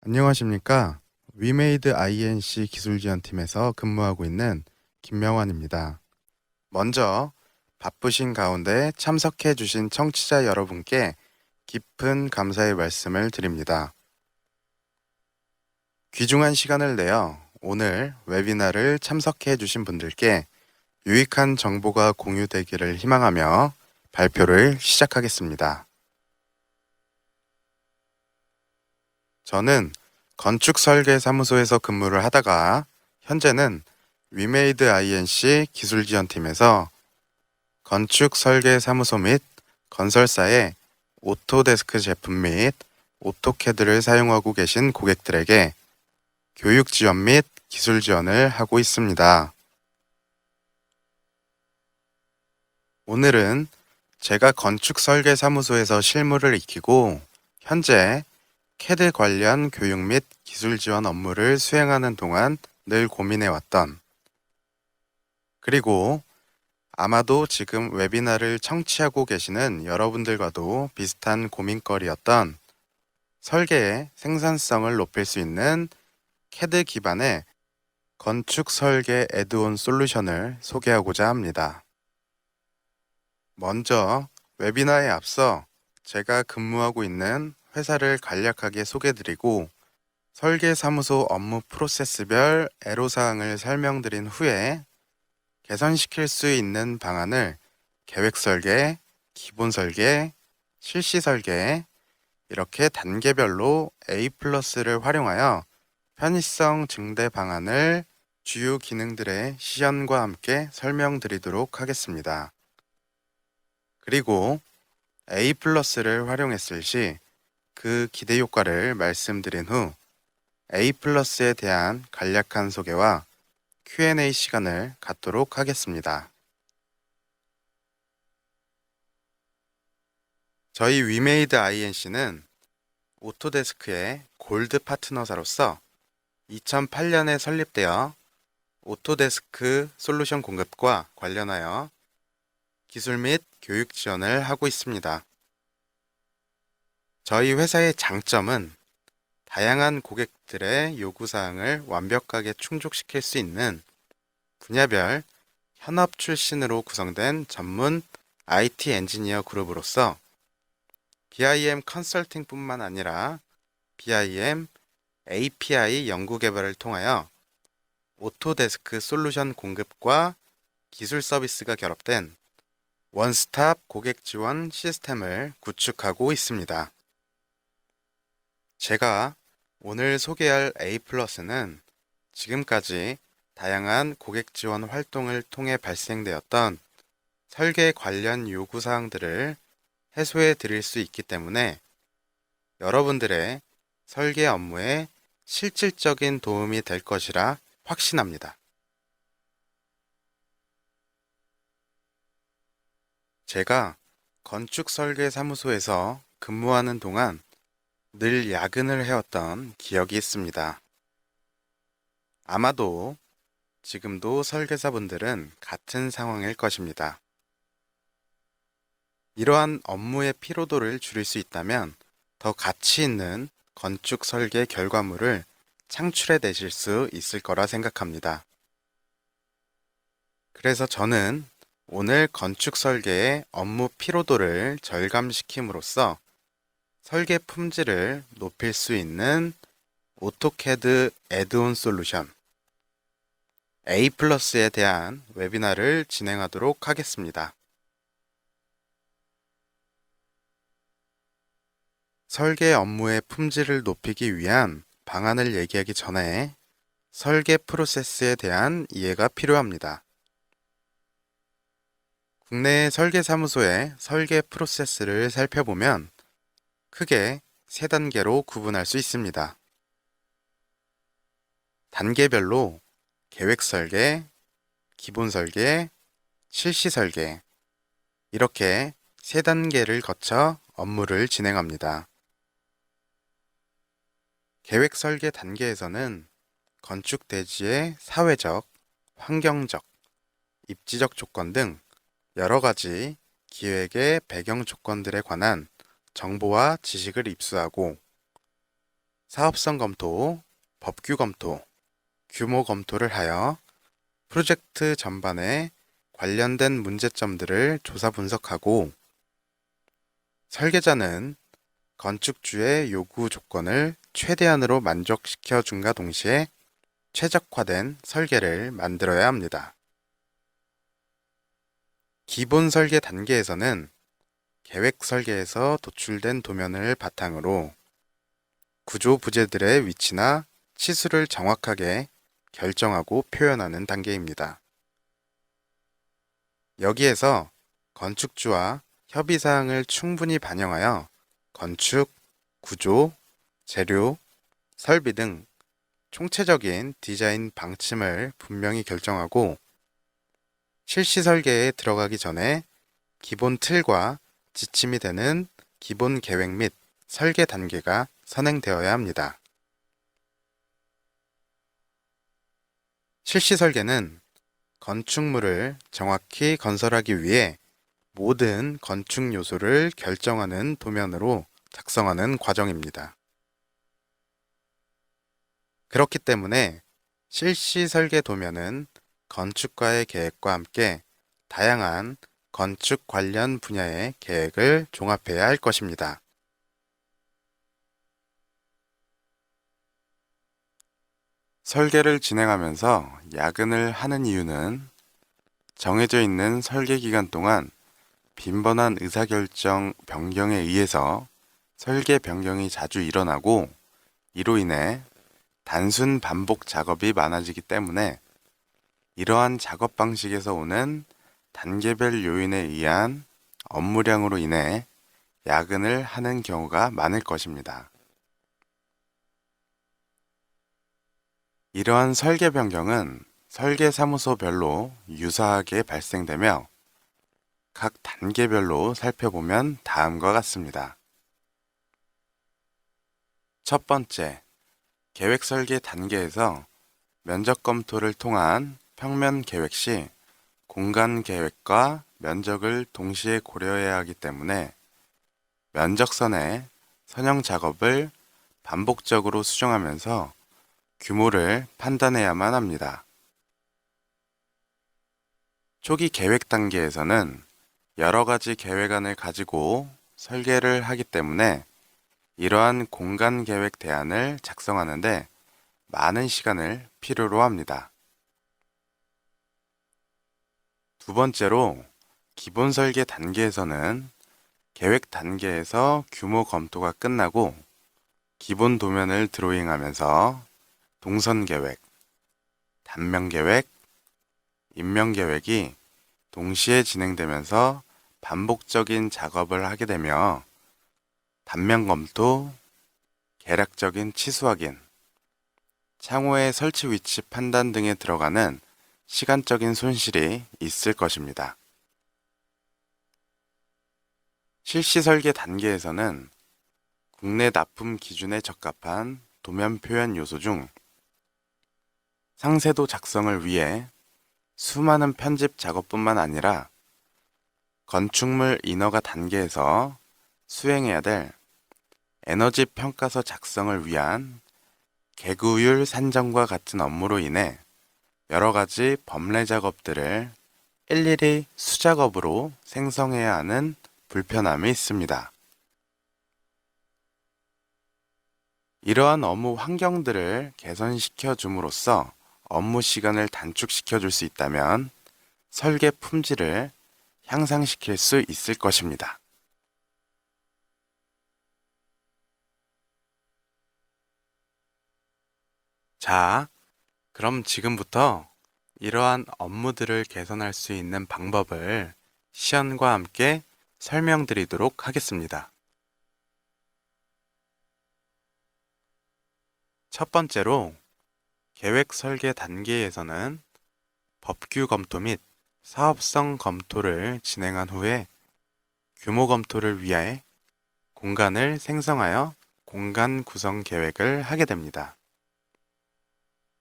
안녕하십니까? 위메이드 INC 기술지원팀에서 근무하고 있는 김명환입니다. 먼저 바쁘신 가운데 참석해 주신 청취자 여러분께 깊은 감사의 말씀을 드립니다. 귀중한 시간을 내어 오늘 웨비나를 참석해 주신 분들께 유익한 정보가 공유되기를 희망하며 발표를 시작하겠습니다. 저는 건축설계사무소에서 근무를 하다가 현재는 위메이드 INC 기술지원팀에서 건축설계사무소 및 건설사의 오토데스크 제품 및 오토캐드를 사용하고 계신 고객들에게 교육 지원 및 기술 지원을 하고 있습니다. 오늘은 제가 건축설계사무소에서 실무를 익히고 현재 캐드 관련 교육 및 기술 지원 업무를 수행하는 동안 늘 고민해왔던, 그리고 아마도 지금 웨비나를 청취하고 계시는 여러분들과도 비슷한 고민거리였던 설계의 생산성을 높일 수 있는 캐드 기반의 건축 설계 애드온 솔루션을 소개하고자 합니다. 먼저 웨비나에 앞서 제가 근무하고 있는 회사를 간략하게 소개드리고 설계사무소 업무 프로세스별 애로사항을 설명드린 후에 개선시킬 수 있는 방안을 계획 설계, 기본 설계, 실시 설계 이렇게 단계별로 A+를 활용하여 편의성 증대 방안을 주요 기능들의 시연과 함께 설명드리도록 하겠습니다. 그리고 A+를 활용했을 시 그 기대 효과를 말씀드린 후 A+에 대한 간략한 소개와 Q&A 시간을 갖도록 하겠습니다. 저희 위메이드 INC는 오토데스크의 골드 파트너사로서 2008년에 설립되어 오토데스크 솔루션 공급과 관련하여 기술 및 교육 지원을 하고 있습니다. 저희 회사의 장점은 다양한 고객들의 요구사항을 완벽하게 충족시킬 수 있는 분야별 현업 출신으로 구성된 전문 IT 엔지니어 그룹으로서 BIM 컨설팅뿐만 아니라 BIM API 연구 개발을 통하여 오토데스크 솔루션 공급과 기술 서비스가 결합된 원스톱 고객 지원 시스템을 구축하고 있습니다. 제가 오늘 소개할 A+는 지금까지 다양한 고객 지원 활동을 통해 발생되었던 설계 관련 요구사항들을 해소해 드릴 수 있기 때문에 여러분들의 설계 업무에 실질적인 도움이 될 것이라 확신합니다. 제가 건축설계사무소에서 근무하는 동안 늘 야근을 해왔던 기억이 있습니다. 아마도 지금도 설계사분들은 같은 상황일 것입니다. 이러한 업무의 피로도를 줄일 수 있다면 더 가치 있는 건축 설계 결과물을 창출해 내실 수 있을 거라 생각합니다. 그래서 저는 오늘 건축 설계의 업무 피로도를 절감시킴으로써 설계 품질을 높일 수 있는 오토캐드 애드온 솔루션 A+에 대한 웨비나를 진행하도록 하겠습니다. 설계 업무의 품질을 높이기 위한 방안을 얘기하기 전에 설계 프로세스에 대한 이해가 필요합니다. 국내 설계사무소의 설계 프로세스를 살펴보면 크게 세 단계로 구분할 수 있습니다. 단계별로 계획 설계, 기본 설계, 실시 설계 이렇게 세 단계를 거쳐 업무를 진행합니다. 계획 설계 단계에서는 건축 대지의 사회적, 환경적, 입지적 조건 등 여러 가지 기획의 배경 조건들에 관한 정보와 지식을 입수하고 사업성 검토, 법규 검토, 규모 검토를 하여 프로젝트 전반에 관련된 문제점들을 조사 분석하고 설계자는 건축주의 요구 조건을 최대한으로 만족시켜 준과 동시에 최적화된 설계를 만들어야 합니다. 기본 설계 단계에서는 계획 설계에서 도출된 도면을 바탕으로 구조 부재들의 위치나 치수를 정확하게 결정하고 표현하는 단계입니다. 여기에서 건축주와 협의사항을 충분히 반영하여 건축, 구조, 재료, 설비 등 총체적인 디자인 방침을 분명히 결정하고 실시 설계에 들어가기 전에 기본 틀과 지침이 되는 기본 계획 및 설계 단계가 선행되어야 합니다. 실시 설계는 건축물을 정확히 건설하기 위해 모든 건축 요소를 결정하는 도면으로 작성하는 과정입니다. 그렇기 때문에 실시 설계 도면은 건축가의 계획과 함께 다양한 건축 관련 분야의 계획을 종합해야 할 것입니다. 설계를 진행하면서 야근을 하는 이유는 정해져 있는 설계 기간 동안 빈번한 의사결정 변경에 의해서 설계 변경이 자주 일어나고 이로 인해 단순 반복 작업이 많아지기 때문에 이러한 작업 방식에서 오는 단계별 요인에 의한 업무량으로 인해 야근을 하는 경우가 많을 것입니다. 이러한 설계 변경은 설계사무소별로 유사하게 발생되며 각 단계별로 살펴보면 다음과 같습니다. 첫 번째, 계획 설계 단계에서 면적 검토를 통한 평면 계획 시 공간 계획과 면적을 동시에 고려해야 하기 때문에 면적선의 선형 작업을 반복적으로 수정하면서 규모를 판단해야만 합니다. 초기 계획 단계에서는 여러 가지 계획안을 가지고 설계를 하기 때문에 이러한 공간 계획 대안을 작성하는데 많은 시간을 필요로 합니다. 두 번째로 기본 설계 단계에서는 계획 단계에서 규모 검토가 끝나고 기본 도면을 드로잉하면서 동선 계획, 단면 계획, 인면 계획이 동시에 진행되면서 반복적인 작업을 하게 되며 단면 검토, 계략적인 치수 확인, 창호의 설치 위치 판단 등에 들어가는 시간적인 손실이 있을 것입니다. 실시 설계 단계에서는 국내 납품 기준에 적합한 도면 표현 요소 중 상세도 작성을 위해 수많은 편집 작업뿐만 아니라 건축물 인허가 단계에서 수행해야 될 에너지 평가서 작성을 위한 개구율 산정과 같은 업무로 인해 여러 가지 법례 작업들을 일일이 수작업으로 생성해야 하는 불편함이 있습니다. 이러한 업무 환경들을 개선시켜 줌으로써 업무 시간을 단축시켜 줄 수 있다면 설계 품질을 향상시킬 수 있을 것입니다. 자, 그럼 지금부터 이러한 업무들을 개선할 수 있는 방법을 시연과 함께 설명드리도록 하겠습니다. 첫 번째로 계획 설계 단계에서는 법규 검토 및 사업성 검토를 진행한 후에 규모 검토를 위해 공간을 생성하여 공간 구성 계획을 하게 됩니다.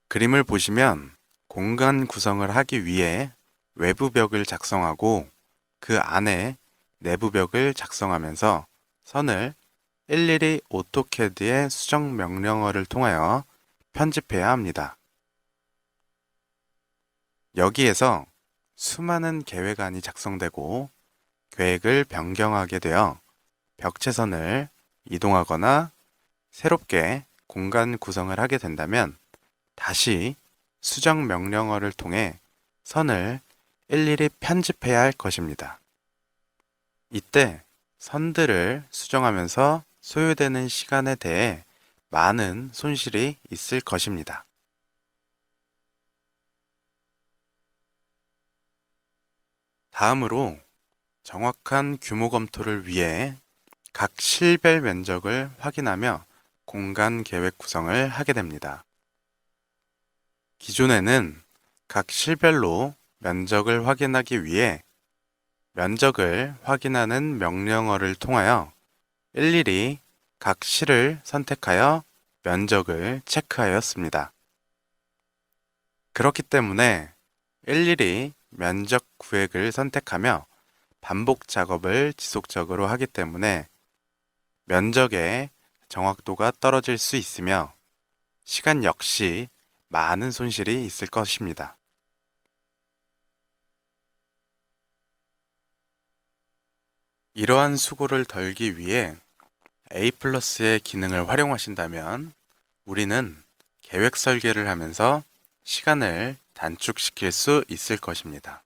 그림을 보시면 공간 구성을 하기 위해 외부 벽을 작성하고 그 안에 내부 벽을 작성하면서 선을 일일이 오토캐드의 수정 명령어를 통하여 편집해야 합니다. 여기에서 수많은 계획안이 작성되고 계획을 변경하게 되어 벽체선을 이동하거나 새롭게 공간 구성을 하게 된다면 다시 수정 명령어를 통해 선을 일일이 편집해야 할 것입니다. 이때 선들을 수정하면서 소요되는 시간에 대해 많은 손실이 있을 것입니다. 다음으로 정확한 규모 검토를 위해 각 실별 면적을 확인하며 공간 계획 구성을 하게 됩니다. 기존에는 각 실별로 면적을 확인하기 위해 면적을 확인하는 명령어를 통하여 일일이 각 실을 선택하여 면적을 체크하였습니다. 그렇기 때문에 일일이 면적 구획을 선택하며 반복 작업을 지속적으로 하기 때문에 면적의 정확도가 떨어질 수 있으며 시간 역시 많은 손실이 있을 것입니다. 이러한 수고를 덜기 위해 A+의 기능을 활용하신다면 우리는 계획 설계를 하면서 시간을 단축시킬 수 있을 것입니다.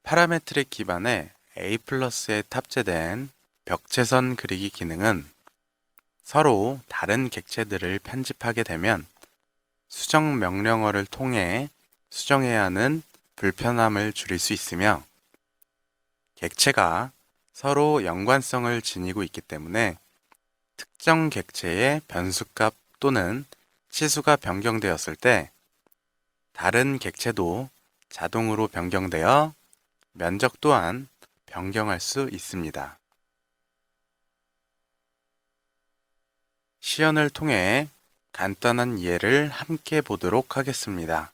파라메트릭 기반의 A+에 탑재된 벽체선 그리기 기능은 서로 다른 객체들을 편집하게 되면 수정 명령어를 통해 수정해야 하는 불편함을 줄일 수 있으며 객체가 서로 연관성을 지니고 있기 때문에 특정 객체의 변수값 또는 치수가 변경되었을 때 다른 객체도 자동으로 변경되어 면적 또한 변경할 수 있습니다. 시연을 통해 간단한 예를 함께 보도록 하겠습니다.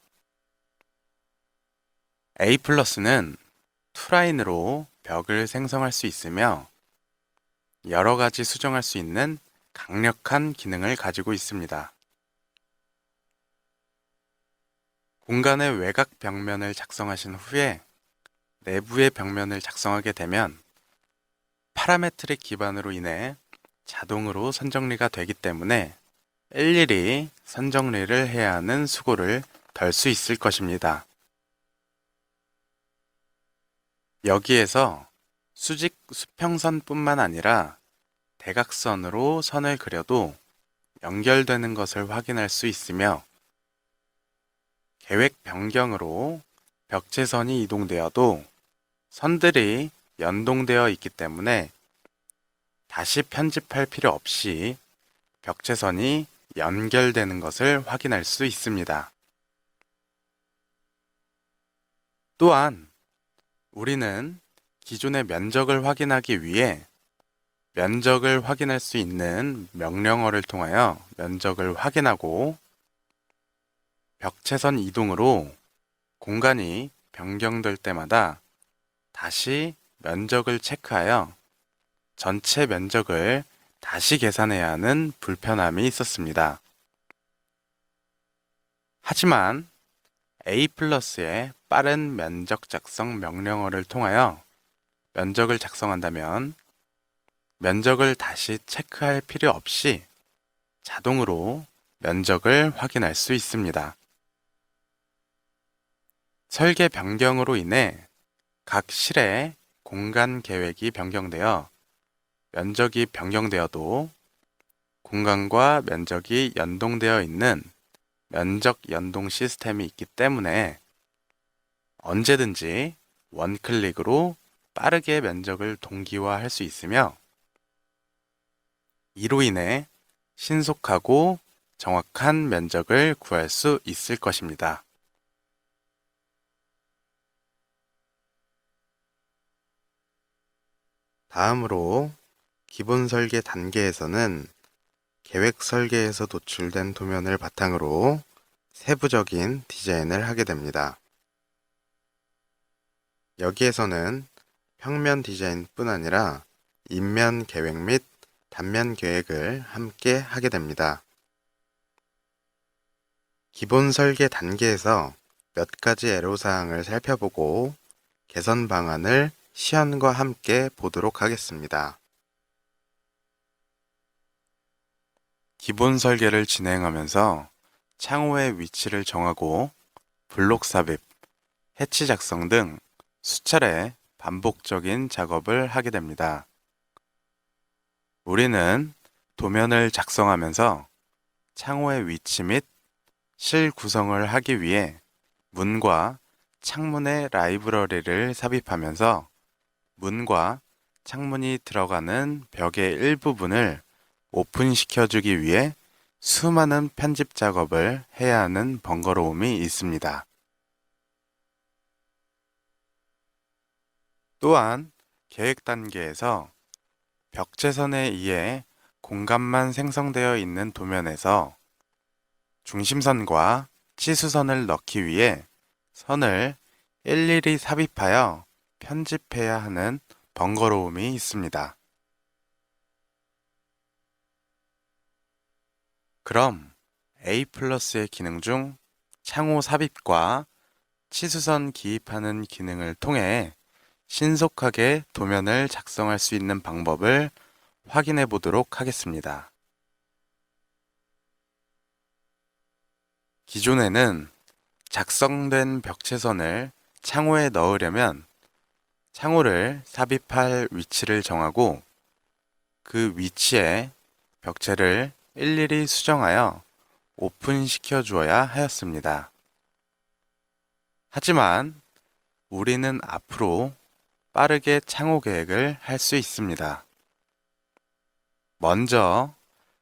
A+는 투라인으로 벽을 생성할 수 있으며 여러 가지 수정할 수 있는 강력한 기능을 가지고 있습니다. 공간의 외곽 벽면을 작성하신 후에 내부의 벽면을 작성하게 되면 파라메트릭 기반으로 인해 자동으로 선정리가 되기 때문에 일일이 선정리를 해야 하는 수고를 덜 수 있을 것입니다. 여기에서 수직 수평선뿐만 아니라 대각선으로 선을 그려도 연결되는 것을 확인할 수 있으며 계획 변경으로 벽체선이 이동되어도 선들이 연동되어 있기 때문에 다시 편집할 필요 없이 벽체선이 연결되는 것을 확인할 수 있습니다. 또한 우리는 기존의 면적을 확인하기 위해 면적을 확인할 수 있는 명령어를 통하여 면적을 확인하고 벽체선 이동으로 공간이 변경될 때마다 다시 면적을 체크하여 전체 면적을 다시 계산해야 하는 불편함이 있었습니다. 하지만 A+의 빠른 면적 작성 명령어를 통하여 면적을 작성한다면 면적을 다시 체크할 필요 없이 자동으로 면적을 확인할 수 있습니다. 설계 변경으로 인해 각 실의 공간 계획이 변경되어 면적이 변경되어도 공간과 면적이 연동되어 있는 면적 연동 시스템이 있기 때문에 언제든지 원클릭으로 빠르게 면적을 동기화할 수 있으며 이로 인해 신속하고 정확한 면적을 구할 수 있을 것입니다. 다음으로 기본 설계 단계에서는 계획 설계에서 도출된 도면을 바탕으로 세부적인 디자인을 하게 됩니다. 여기에서는 평면 디자인뿐 아니라 인면 계획 및 단면 계획을 함께 하게 됩니다. 기본 설계 단계에서 몇 가지 애로사항을 살펴보고 개선 방안을 시연과 함께 보도록 하겠습니다. 기본 설계를 진행하면서 창호의 위치를 정하고 블록 삽입, 해치 작성 등 수차례 반복적인 작업을 하게 됩니다. 우리는 도면을 작성하면서 창호의 위치 및 실 구성을 하기 위해 문과 창문의 라이브러리를 삽입하면서 문과 창문이 들어가는 벽의 일부분을 오픈시켜주기 위해 수많은 편집 작업을 해야 하는 번거로움이 있습니다. 또한 계획 단계에서 벽체선에 의해 공간만 생성되어 있는 도면에서 중심선과 치수선을 넣기 위해 선을 일일이 삽입하여 편집해야 하는 번거로움이 있습니다. 그럼 A+의 기능 중 창호 삽입과 치수선 기입하는 기능을 통해 신속하게 도면을 작성할 수 있는 방법을 확인해 보도록 하겠습니다. 기존에는 작성된 벽체선을 창호에 넣으려면 창호를 삽입할 위치를 정하고 그 위치에 벽체를 일일이 수정하여 오픈시켜 주어야 하였습니다. 하지만 우리는 앞으로 빠르게 창호 계획을 할 수 있습니다. 먼저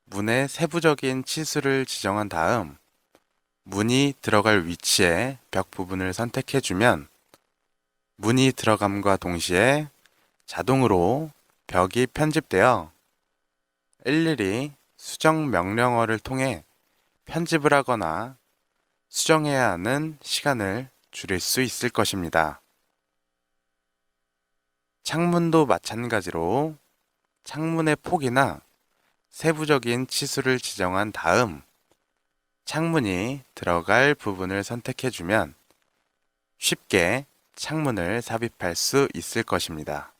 문의 세부적인 치수를 지정한 다음 문이 들어갈 위치에 벽 부분을 선택해 주면 문이 들어감과 동시에 자동으로 벽이 편집되어 일일이 수정 명령어를 통해 편집을 하거나 수정해야 하는 시간을 줄일 수 있을 것입니다. 창문도 마찬가지로 창문의 폭이나 세부적인 치수를 지정한 다음 창문이 들어갈 부분을 선택해 주면 쉽게 창문을 삽입할 수 있을 것입니다.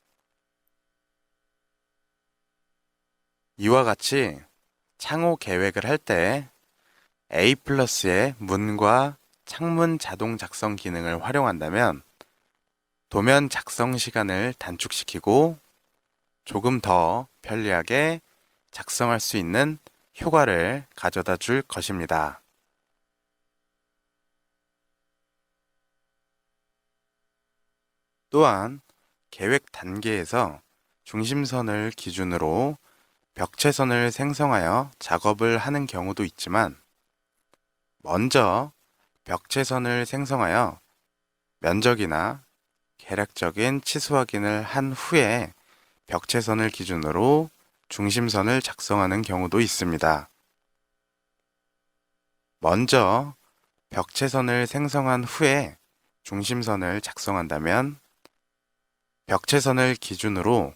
이와 같이 창호 계획을 할 때 A+의 문과 창문 자동 작성 기능을 활용한다면 도면 작성 시간을 단축시키고 조금 더 편리하게 작성할 수 있는 효과를 가져다 줄 것입니다. 또한 계획 단계에서 중심선을 기준으로 벽체선을 생성하여 작업을 하는 경우도 있지만 먼저 벽체선을 생성하여 면적이나 계략적인 치수 확인을 한 후에 벽체선을 기준으로 중심선을 작성하는 경우도 있습니다. 먼저 벽체선을 생성한 후에 중심선을 작성한다면 벽체선을 기준으로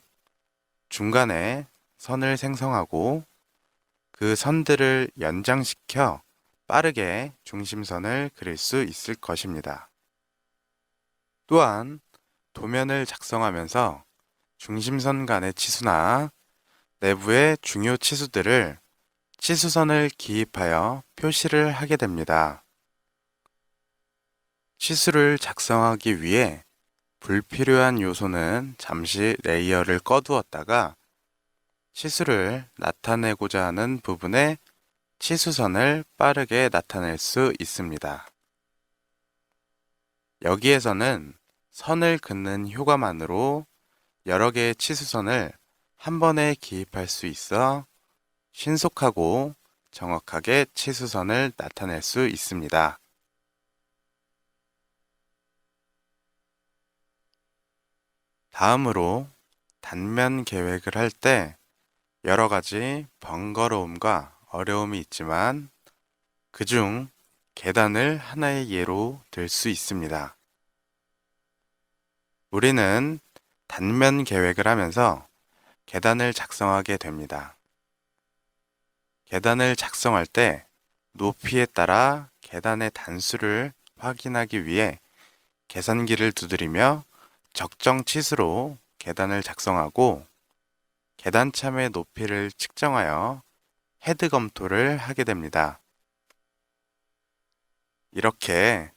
중간에 선을 생성하고 그 선들을 연장시켜 빠르게 중심선을 그릴 수 있을 것입니다. 또한 도면을 작성하면서 중심선 간의 치수나 내부의 중요 치수들을 치수선을 기입하여 표시를 하게 됩니다. 치수를 작성하기 위해 불필요한 요소는 잠시 레이어를 꺼두었다가 치수를 나타내고자 하는 부분에 치수선을 빠르게 나타낼 수 있습니다. 여기에서는 선을 긋는 효과만으로 여러 개의 치수선을 한 번에 기입할 수 있어 신속하고 정확하게 치수선을 나타낼 수 있습니다. 다음으로 단면 계획을 할 때 여러 가지 번거로움과 어려움이 있지만 그중 계단을 하나의 예로 들 수 있습니다. 우리는 단면 계획을 하면서 계단을 작성하게 됩니다. 계단을 작성할 때 높이에 따라 계단의 단수를 확인하기 위해 계산기를 두드리며 적정 치수로 계단을 작성하고 계단 참의 높이를 측정하여 헤드 검토를 하게 됩니다. 이렇게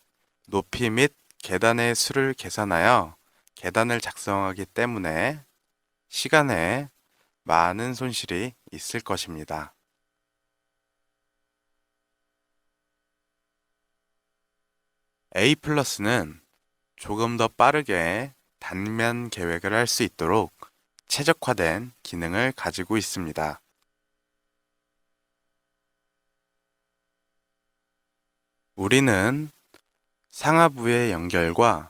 높이 및 계단의 수를 계산하여 계단을 작성하기 때문에 시간에 많은 손실이 있을 것입니다. A+는 조금 더 빠르게 단면 계획을 할 수 있도록 최적화된 기능을 가지고 있습니다. 우리는 상하부의 연결과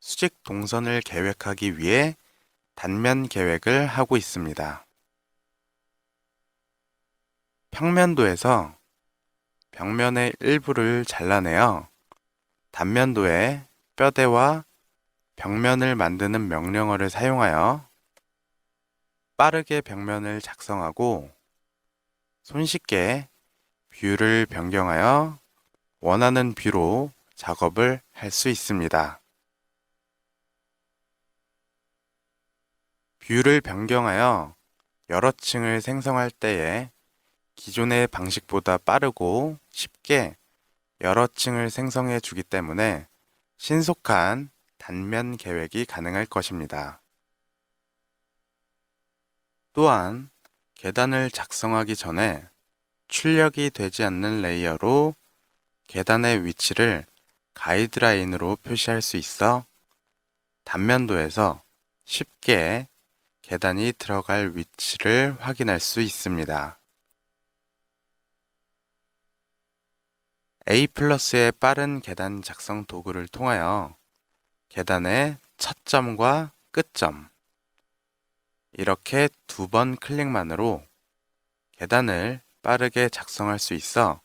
수직 동선을 계획하기 위해 단면 계획을 하고 있습니다. 평면도에서 벽면의 일부를 잘라내어 단면도에 뼈대와 벽면을 만드는 명령어를 사용하여 빠르게 벽면을 작성하고 손쉽게 뷰를 변경하여 원하는 뷰로 작업을 할 수 있습니다. 뷰를 변경하여 여러 층을 생성할 때에 기존의 방식보다 빠르고 쉽게 여러 층을 생성해 주기 때문에 신속한 단면 계획이 가능할 것입니다. 또한 계단을 작성하기 전에 출력이 되지 않는 레이어로 계단의 위치를 가이드라인으로 표시할 수 있어 단면도에서 쉽게 계단이 들어갈 위치를 확인할 수 있습니다. A+의 빠른 계단 작성 도구를 통하여 계단의 첫 점과 끝점, 이렇게 2번 클릭만으로 계단을 빠르게 작성할 수 있어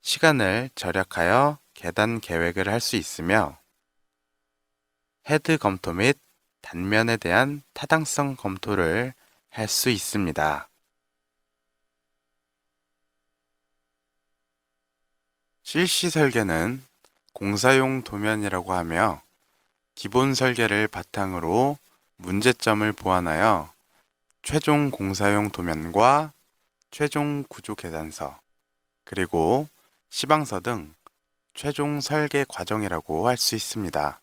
시간을 절약하여 계단 계획을 할 수 있으며 헤드 검토 및 단면에 대한 타당성 검토를 할 수 있습니다. 실시 설계는 공사용 도면이라고 하며 기본 설계를 바탕으로 문제점을 보완하여 최종 공사용 도면과 최종 구조 계산서, 그리고 시방서 등 최종 설계 과정이라고 할 수 있습니다.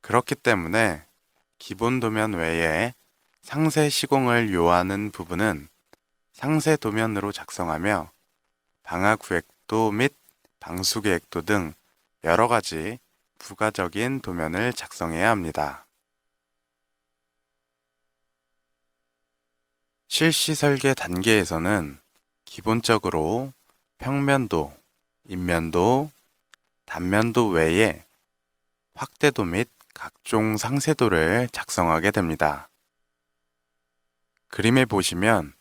그렇기 때문에 기본 도면 외에 상세 시공을 요하는 부분은 상세 도면으로 작성하며 방화 구획도 및 방수 계획도 등 여러 가지 부가적인 도면을 작성해야 합니다. 실시 설계 단계에서는 기본적으로 평면도, 인면도, 단면도 외에 확대도 및 각종 상세도를 작성하게 됩니다. 그림에 보시면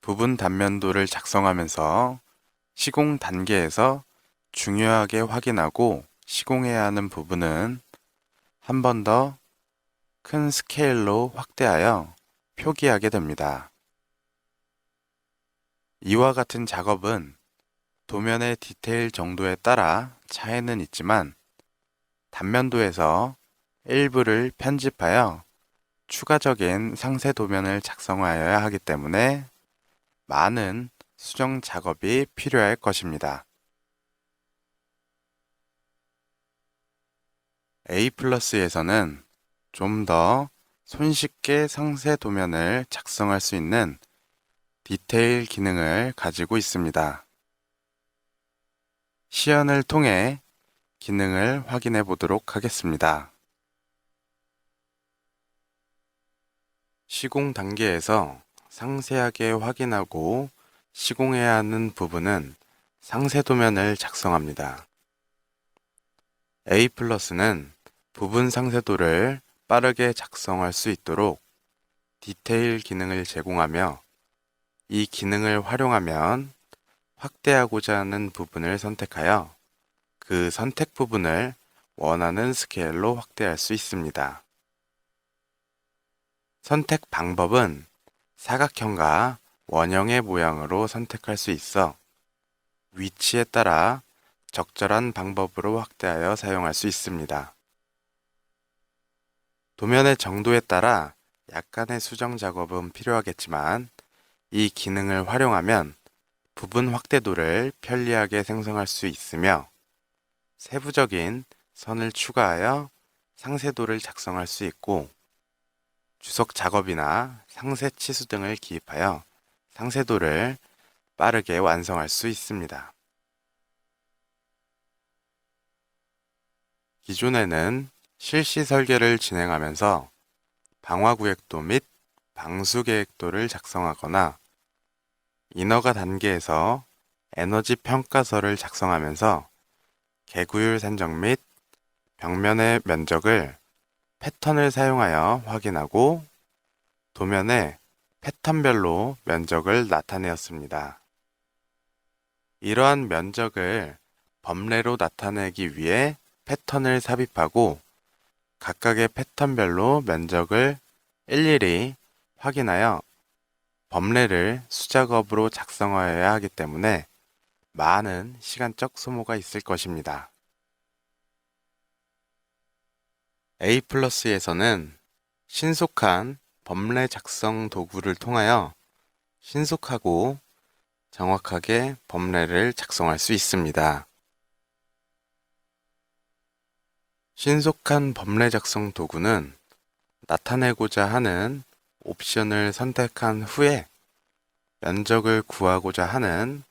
부분 단면도를 작성하면서 시공 단계에서 중요하게 확인하고 시공해야 하는 부분은 한 번 더 큰 스케일로 확대하여 표기하게 됩니다. 이와 같은 작업은 도면의 디테일 정도에 따라 차이는 있지만 단면도에서 일부를 편집하여 추가적인 상세 도면을 작성하여야 하기 때문에 많은 수정 작업이 필요할 것입니다. A+에서는 좀 더 손쉽게 상세 도면을 작성할 수 있는 디테일 기능을 가지고 있습니다. 시연을 통해 기능을 확인해 보도록 하겠습니다. 시공 단계에서 상세하게 확인하고 시공해야 하는 부분은 상세 도면을 작성합니다. A+는 부분 상세도를 빠르게 작성할 수 있도록 디테일 기능을 제공하며 이 기능을 활용하면 확대하고자 하는 부분을 선택하여 그 선택 부분을 원하는 스케일로 확대할 수 있습니다. 선택 방법은 사각형과 원형의 모양으로 선택할 수 있어 위치에 따라 적절한 방법으로 확대하여 사용할 수 있습니다. 도면의 정도에 따라 약간의 수정 작업은 필요하겠지만 이 기능을 활용하면 부분 확대도를 편리하게 생성할 수 있으며 세부적인 선을 추가하여 상세도를 작성할 수 있고 주석 작업이나 상세 치수 등을 기입하여 상세도를 빠르게 완성할 수 있습니다. 기존에는 실시 설계를 진행하면서 방화구획도 및 방수계획도를 작성하거나 인허가 단계에서 에너지 평가서를 작성하면서 개구율 산정 및 벽면의 면적을 패턴을 사용하여 확인하고 도면에 패턴별로 면적을 나타내었습니다. 이러한 면적을 범례로 나타내기 위해 패턴을 삽입하고 각각의 패턴별로 면적을 일일이 확인하여 범례를 수작업으로 작성하여야 하기 때문에 많은 시간적 소모가 있을 것입니다. A+에서는 신속한 범례 작성 도구를 통하여 신속하고 정확하게 범례를 작성할 수 있습니다. 신속한 범례 작성 도구는 나타내고자 하는 옵션을 선택한 후에 면적을 구하고자 하는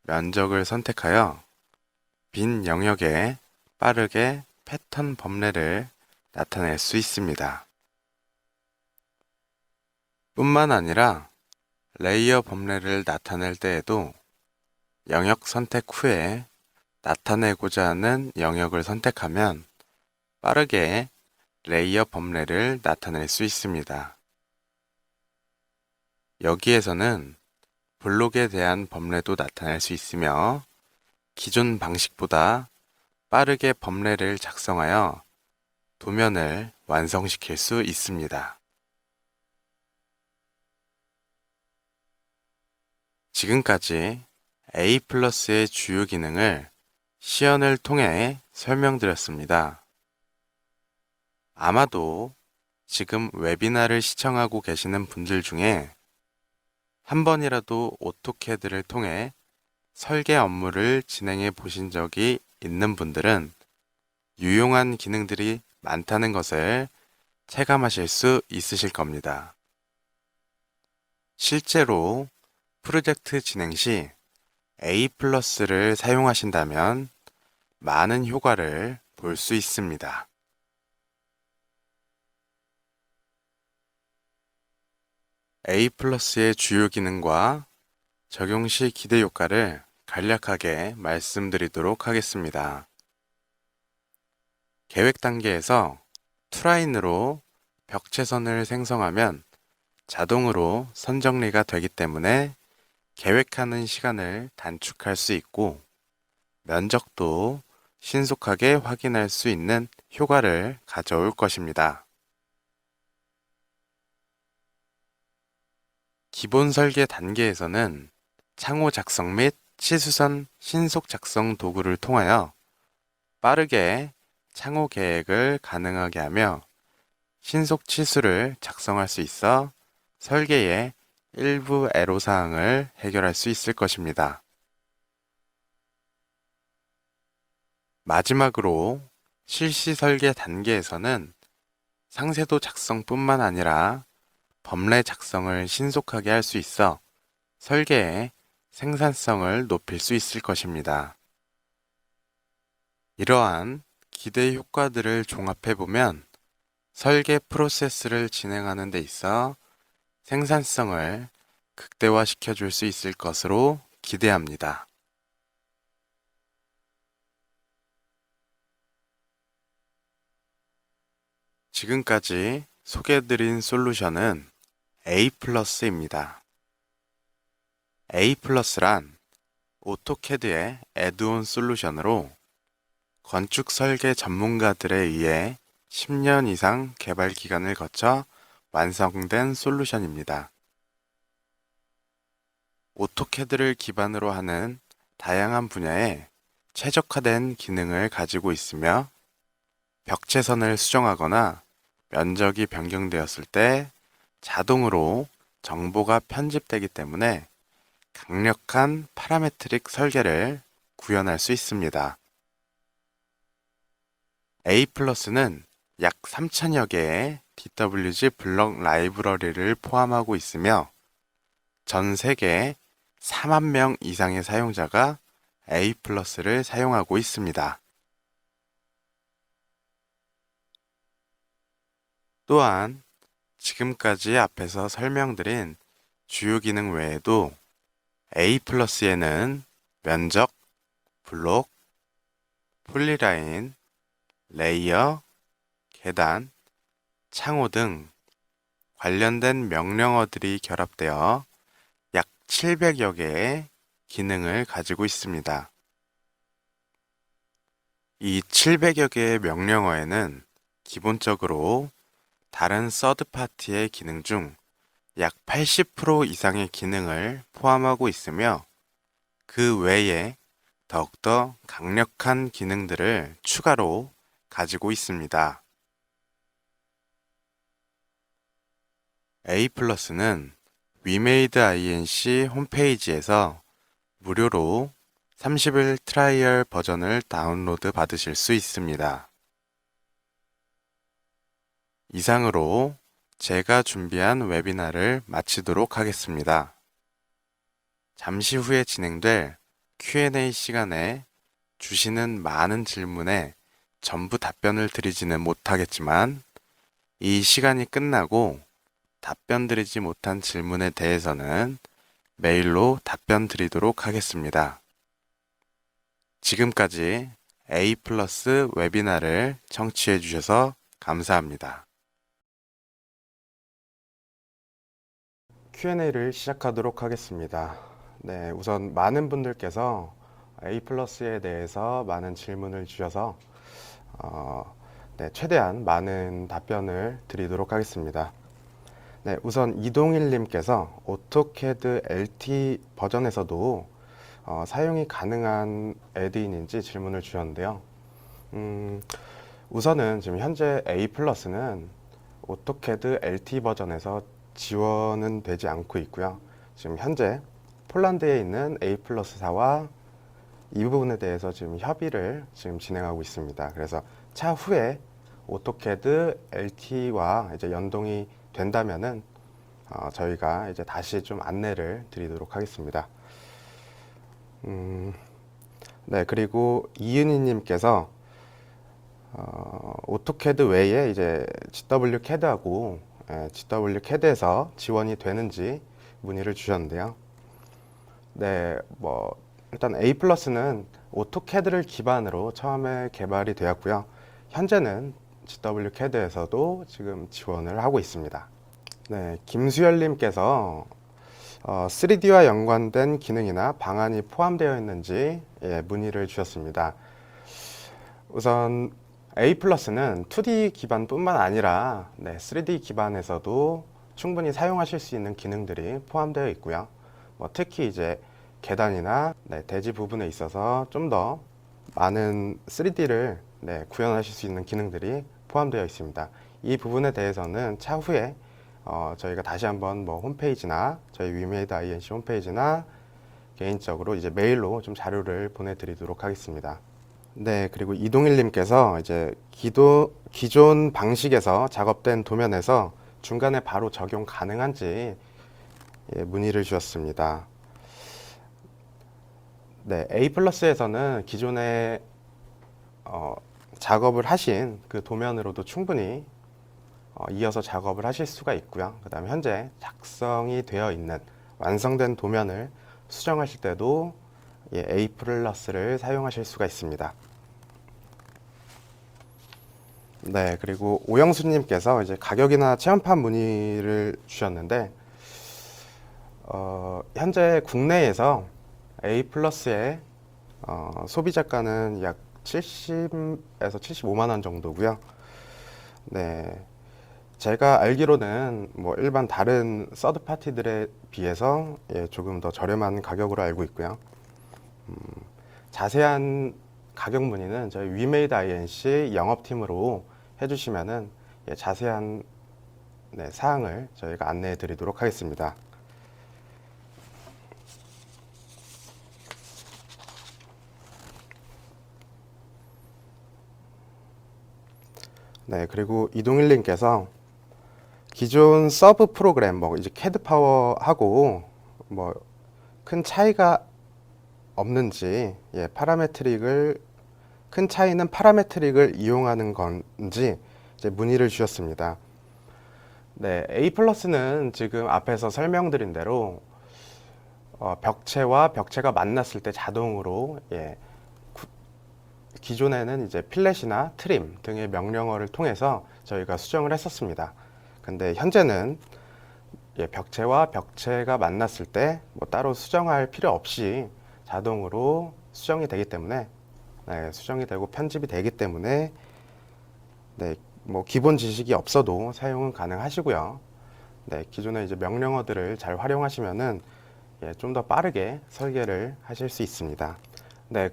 면적을 선택하여 빈 영역에 빠르게 패턴 범례를 나타낼 수 있습니다. 뿐만 아니라 레이어 범례를 나타낼 때에도 영역 선택 후에 나타내고자 하는 영역을 선택하면 빠르게 레이어 범례를 나타낼 수 있습니다. 여기에서는 블록에 대한 범례도 나타낼 수 있으며 기존 방식보다 빠르게 범례를 작성하여 도면을 완성시킬 수 있습니다. 지금까지 A+의 주요 기능을 시연을 통해 설명드렸습니다. 아마도 지금 웨비나를 시청하고 계시는 분들 중에 한 번이라도 오토캐드를 통해 설계 업무를 진행해 보신 적이 있는 분들은 유용한 기능들이 많다는 것을 체감하실 수 있으실 겁니다. 실제로 프로젝트 진행 시 A+를 사용하신다면 많은 효과를 볼 수 있습니다. A+의 주요 기능과 적용 시 기대 효과를 간략하게 말씀드리도록 하겠습니다. 계획 단계에서 투라인으로 벽체선을 생성하면 자동으로 선 정리가 되기 때문에 계획하는 시간을 단축할 수 있고 면적도 신속하게 확인할 수 있는 효과를 가져올 것입니다. 기본 설계 단계에서는 창호 작성 및 치수선 신속 작성 도구를 통하여 빠르게 창호 계획을 가능하게 하며 신속 치수를 작성할 수 있어 설계의 일부 애로사항을 해결할 수 있을 것입니다. 마지막으로 실시 설계 단계에서는 상세도 작성뿐만 아니라 범례 작성을 신속하게 할 수 있어 설계의 생산성을 높일 수 있을 것입니다. 이러한 기대 효과들을 종합해보면 설계 프로세스를 진행하는 데 있어 생산성을 극대화시켜 줄 수 있을 것으로 기대합니다. 지금까지 소개해드린 솔루션은 A+입니다. A+란 오토캐드의 애드온 솔루션으로 건축 설계 전문가들에 의해 10년 이상 개발 기간을 거쳐 완성된 솔루션입니다. 오토캐드를 기반으로 하는 다양한 분야에 최적화된 기능을 가지고 있으며 벽체선을 수정하거나 면적이 변경되었을 때 자동으로 정보가 편집되기 때문에 강력한 파라메트릭 설계를 구현할 수 있습니다. A+는 약 3,000여 개의 DWG 블럭 라이브러리를 포함하고 있으며 전 세계 4만 명 이상의 사용자가 A+를 사용하고 있습니다. 또한 지금까지 앞에서 설명드린 주요 기능 외에도 A+에는 면적, 블록, 폴리라인, 레이어, 계단, 창호 등 관련된 명령어들이 결합되어 약 700여 개의 기능을 가지고 있습니다. 이 700여 개의 명령어에는 기본적으로 다른 서드파티의 기능 중 약 80% 이상의 기능을 포함하고 있으며 그 외에 더욱더 강력한 기능들을 추가로 가지고 있습니다. A+는 위메이드 INC 홈페이지에서 무료로 30일 트라이얼 버전을 다운로드 받으실 수 있습니다. 이상으로 제가 준비한 웨비나를 마치도록 하겠습니다. 잠시 후에 진행될 Q&A 시간에 주시는 많은 질문에 전부 답변을 드리지는 못하겠지만 이 시간이 끝나고 답변 드리지 못한 질문에 대해서는 메일로 답변 드리도록 하겠습니다. 지금까지 A+ 웨비나를 청취해 주셔서 감사합니다. Q&A를 시작하도록 하겠습니다. 네, 우선 많은 분들께서 A+에 대해서 많은 질문을 주셔서 최대한 많은 답변을 드리도록 하겠습니다. 네, 우선 이동일님께서 오토캐드 LT 버전에서도 사용이 가능한 애드인인지 질문을 주셨는데요. 우선은 지금 현재 A+는 오토캐드 LT 버전에서 지원은 되지 않고 있고요. 지금 현재 폴란드에 있는 A+사와 이 부분에 대해서 지금 협의를 지금 진행하고 있습니다. 그래서 차후에 오토캐드 LT와 이제 연동이 된다면은 저희가 이제 다시 좀 안내를 드리도록 하겠습니다. 네, 그리고 이은희님께서 오토캐드 외에 이제 GW CAD하고 GW CAD에서 지원이 되는지 문의를 주셨는데요. 네, 뭐 일단 A+는 오토캐드를 기반으로 처음에 개발이 되었고요. 현재는 GW CAD에서도 지금 지원을 하고 있습니다. 네, 김수열님께서 3D와 연관된 기능이나 방안이 포함되어 있는지 문의를 주셨습니다. 우선 A+는 2D 기반뿐만 아니라 3D 기반에서도 충분히 사용하실 수 있는 기능들이 포함되어 있고요. 특히 이제 계단이나 대지 부분에 있어서 좀 더 많은 3D를 구현하실 수 있는 기능들이 포함되어 있습니다. 이 부분에 대해서는 차후에 저희가 다시 한번 뭐 홈페이지나 저희 위메이드 INC 홈페이지나 개인적으로 이제 메일로 좀 자료를 보내드리도록 하겠습니다. 네, 그리고 이동일님께서 이제 기존 방식에서 작업된 도면에서 중간에 바로 적용 가능한지 문의를 주셨습니다. 네, A+에서는 기존에 작업을 하신 그 도면으로도 충분히 이어서 작업을 하실 수가 있고요. 그 다음에 현재 작성이 되어 있는 완성된 도면을 수정하실 때도 A+를 사용하실 수가 있습니다. 네, 그리고 오영수님께서 이제 가격이나 체험판 문의를 주셨는데 현재 국내에서 A+의 소비자가는 약 70에서 75만 원 정도고요. 네, 제가 알기로는 뭐 일반 다른 서드 파티들에 비해서 조금 더 저렴한 가격으로 알고 있고요. 자세한 가격 문의는 저희 위메이드 INC 영업팀으로 해주시면은 자세한 사항을 저희가 안내해 드리도록 하겠습니다. 네, 그리고 이동일님께서 기존 서브 프로그램, 뭐 이제 캐드 파워하고 뭐 큰 차이가 없는지, 파라메트릭을 큰 차이는 파라메트릭을 이용하는 건지 이제 문의를 주셨습니다. 네, A 플러스는 지금 앞에서 설명드린 대로 벽체와 벽체가 만났을 때 자동으로 기존에는 이제 필렛이나 트림 등의 명령어를 통해서 저희가 수정을 했었습니다. 근데 현재는 벽체와 벽체가 만났을 때 뭐 따로 수정할 필요 없이 자동으로 수정이 되기 때문에 수정이 되고 편집이 되기 때문에 뭐 기본 지식이 없어도 사용은 가능하시고요. 기존의 이제 명령어들을 잘 활용하시면은 좀 더 빠르게 설계를 하실 수 있습니다.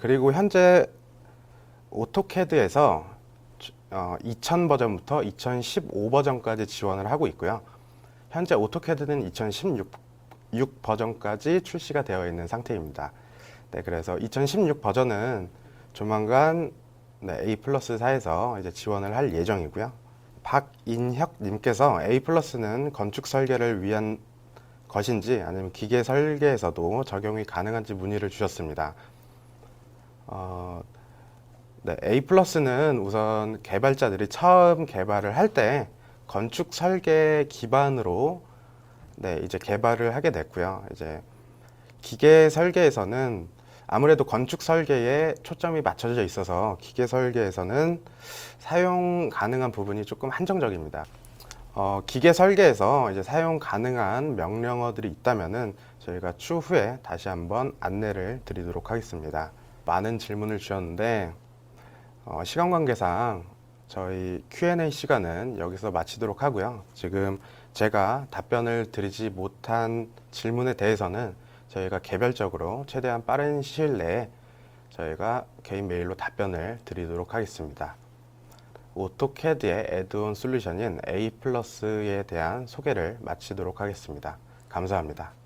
그리고 현재 오토캐드에서 2000 버전부터 2015 버전까지 지원을 하고 있고요. 현재 오토캐드는 2016 버전까지 출시가 되어 있는 상태입니다. 그래서 2016 버전은 조만간 A 플러스사에서 이제 지원을 할 예정이고요. 박인혁님께서 A 플러스는 건축 설계를 위한 것인지 아니면 기계 설계에서도 적용이 가능한지 문의를 주셨습니다. A 플러스는 우선 개발자들이 처음 개발을 할 때 건축 설계 기반으로 이제 개발을 하게 됐고요. 이제 기계 설계에서는 아무래도 건축 설계에 초점이 맞춰져 있어서 기계 설계에서는 사용 가능한 부분이 조금 한정적입니다. 기계 설계에서 이제 사용 가능한 명령어들이 있다면은 저희가 추후에 다시 한번 안내를 드리도록 하겠습니다. 많은 질문을 주셨는데 시간 관계상 저희 Q&A 시간은 여기서 마치도록 하고요. 지금 제가 답변을 드리지 못한 질문에 대해서는 저희가 개별적으로 최대한 빠른 시일 내에 저희가 개인 메일로 답변을 드리도록 하겠습니다. 오토캐드의 애드온 솔루션인 A 플러스에 대한 소개를 마치도록 하겠습니다. 감사합니다.